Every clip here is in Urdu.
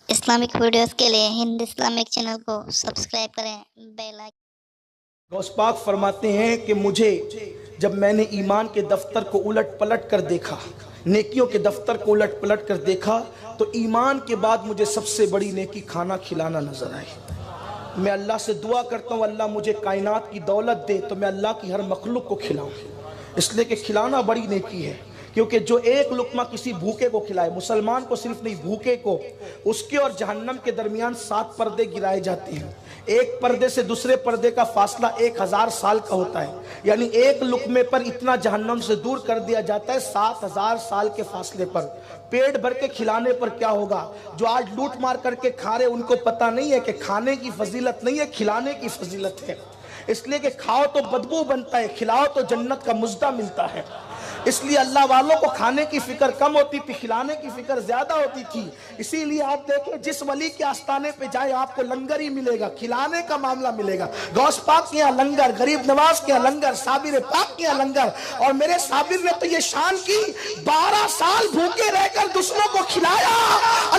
اسلامک ویڈیوز کے لیے ہند اسلامک چینل کو سبسکرائب کریں، بیل آئیکن۔ غوث پاک فرماتے ہیں کہ مجھے جب میں نے ایمان کے دفتر کو الٹ پلٹ کر دیکھا، نیکیوں کے دفتر کو الٹ پلٹ کر دیکھا، تو ایمان کے بعد مجھے سب سے بڑی نیکی کھانا کھلانا نظر آئی۔ میں اللہ سے دعا کرتا ہوں اللہ مجھے کائنات کی دولت دے تو میں اللہ کی ہر مخلوق کو کھلاؤں، اس لیے کہ کھلانا بڑی نیکی ہے، کیونکہ جو ایک لقمہ کسی بھوکے کو کھلائے، مسلمان کو صرف نہیں بھوکے کو، اس کے اور جہنم کے درمیان 7 پردے گرائے جاتے ہیں۔ ایک پردے سے دوسرے پردے کا فاصلہ 1000 سال کا ہوتا ہے، یعنی ایک لقمے پر اتنا جہنم سے دور کر دیا جاتا ہے 7000 سال کے فاصلے پر۔ پیٹ بھر کے کھلانے پر کیا ہوگا؟ جو آج لوٹ مار کر کے کھا رہے ان کو پتہ نہیں ہے کہ کھانے کی فضیلت نہیں ہے، کھلانے کی فضیلت ہے، اس لیے کہ کھاؤ تو بدبو بنتا ہے، کھلاؤ تو جنت کا مزدہ ملتا ہے۔ اس لیے اللہ والوں کو کھانے کی فکر کم ہوتی تھی، کھلانے کی فکر زیادہ ہوتی تھی۔ اسی لیے آپ دیکھیں جس ولی کے آستانے پہ جائے آپ کو لنگر ہی ملے گا، کھلانے کا معاملہ ملے گا۔ غوث پاک کے یہاں لنگر، غریب نواز کے یہاں لنگر، صابر پاک کے یہاں لنگر۔ اور میرے صابر نے تو یہ شان کی 12 سال بھوکے رہ کر دوسروں کو کھلایا۔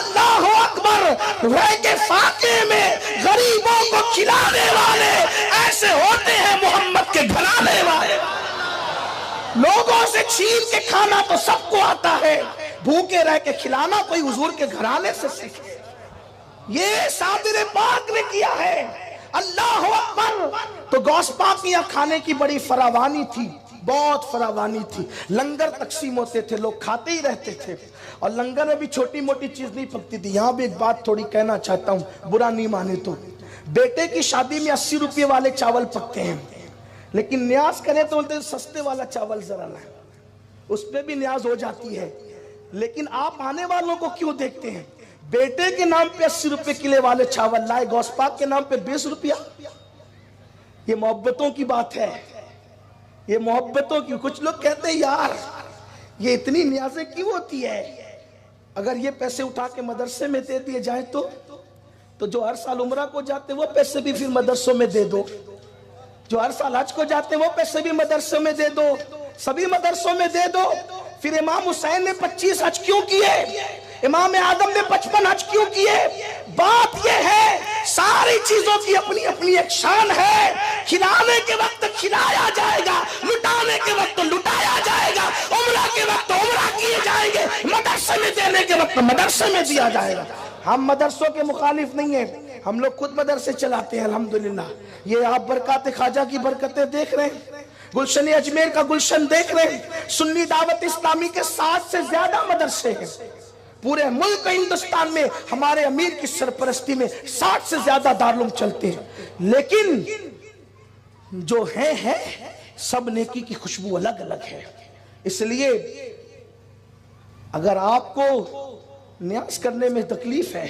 اللہ اکبر! رہ کے فاقے میں غریبوں کو کھلانے والے ایسے ہوتے ہیں محمد کے گھرانے والے۔ لوگوں سے چھین کے کھانا تو سب کو آتا ہے، بھوکے رہ کے کھلانا کوئی حضور کے گھرانے سے سیکھے۔ یہ صابر پاک نے کیا ہے۔ اللہ اکبر! تو غوث پاک یہاں کھانے کی بڑی فراوانی تھی، بہت فراوانی تھی۔ لنگر تقسیم ہوتے تھے، لوگ کھاتے ہی رہتے تھے، اور لنگر میں بھی چھوٹی موٹی چیز نہیں پکتی تھی۔ یہاں بھی ایک بات تھوڑی کہنا چاہتا ہوں، برا نہیں مانے تو۔ بیٹے کی شادی میں 80 روپے والے چاول پکتے ہیں، لیکن نیاز کریں تو بولتے ہیں سستے والا چاول ذرا لائیں، اس پہ بھی نیاز ہو جاتی ہے۔ لیکن آپ آنے والوں کو کیوں دیکھتے ہیں؟ بیٹے کے نام پہ 80 روپے کلے والے چاول لائے، غوث پاک کے نام پہ 20 روپیہ۔ یہ محبتوں کی بات ہے، یہ محبتوں کی۔ کچھ لوگ کہتے ہیں یار یہ اتنی نیازیں کیوں ہوتی ہے؟ اگر یہ پیسے اٹھا کے مدرسے میں دے دیے جائیں تو جو ہر سال عمرہ کو جاتے وہ پیسے بھی پھر مدرسوں میں دے دو، جو ہر سال حج کو جاتے ہیں وہ پیسے بھی مدرسوں میں دے دو، سبھی مدرسوں میں دے دو۔ پھر امام حسین نے 25 حج کیوں کیے؟ امام آدم نے 55 حج کیوں کیے؟ بات یہ ہے ساری چیزوں کی اپنی اپنی ایک شان ہے۔ کھلانے کے وقت کھلایا جائے گا، لٹانے کے وقت لٹایا جائے گا، عمرہ کے وقت عمرہ کیے جائیں گے، مدرسے میں دینے کے وقت مدرسے میں دیا جائے گا۔ ہم مدرسوں کے مخالف نہیں ہیں، ہم لوگ خود مدرسے چلاتے ہیں الحمدللہ۔ یہ آپ برکات خواجہ کی برکتیں دیکھ رہے ہیں، گلشن اجمیر کا گلشن دیکھ رہے ہیں۔ سنی دعوت اسلامی کے 60 سے زیادہ مدرسے ہیں پورے ملک ہندوستان میں، ہمارے امیر کی سرپرستی میں 60 سے زیادہ دارالعلوم چلتے ہیں، لیکن جو ہیں سب نیکی کی خوشبو الگ الگ ہے۔ اس لیے اگر آپ کو نیاز کرنے میں تکلیف ہے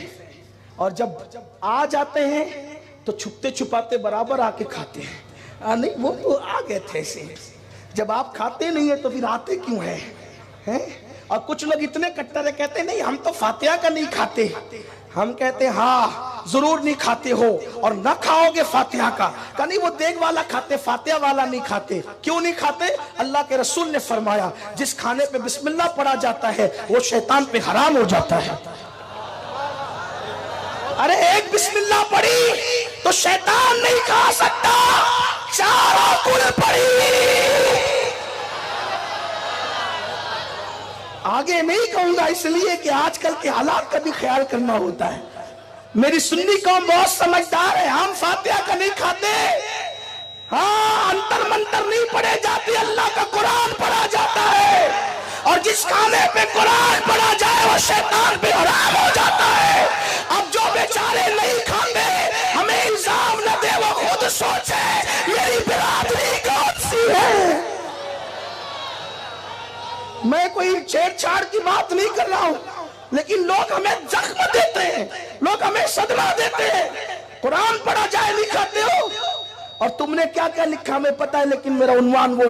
اور جب آ جاتے ہیں تو چھپتے چھپاتے برابر آ کے کھاتے ہیں، نہیں وہ تو آ گئے تھے ایسے، جب آپ کھاتے نہیں ہیں تو پھر آتے کیوں ہیں؟ اور کچھ لوگ اتنے کٹر ہے، کہتے ہیں نہیں ہم تو فاتحہ کا نہیں کھاتے، ہم کہتے ہیں ہاں ضرور نہیں کھاتے ہو اور نہ کھاؤ گے فاتحہ کا، کہ نہیں وہ دیگ والا کھاتے فاتحہ والا نہیں کھاتے۔ کیوں نہیں کھاتے؟ اللہ کے رسول نے فرمایا جس کھانے پہ بسم اللہ پڑھا جاتا ہے وہ شیطان پہ حرام ہو جاتا ہے۔ ارے ایک بسم اللہ پڑھی تو شیطان نہیں کھا سکتا، چاروں کل پڑھی۔ آگے نہیں کہوں گا اس لیے کہ آج کل کے حالات کا بھی خیال کرنا ہوتا ہے۔ میری سنی قوم بہت سمجھدار ہے، ہم فاتحہ کا نہیں کھاتے، ہاں انتر منتر نہیں پڑھے جاتے، اللہ کا قرآن پڑھا جاتا ہے، اور جس کھانے پہ قرآن پڑھا جائے وہ شیطان پہ حرام ہو جاتا ہے۔ اب جو بیچارے نہیں کھاتے ہمیں الزام نہ دے، وہ خود سوچے میری برادری کون سی ہے۔ میں کوئی چھیڑ چھاڑ کی بات نہیں کر رہا ہوں، لیکن لوگ ہمیں زخم دیتے ہیں، لوگ ہمیں صدمہ دیتے ہیں۔ قرآن پڑھا جائے نہیں کھاتے ہو، اور تم نے کیا کیا لکھا ہمیں پتہ ہے، لیکن میرا عنوان وہ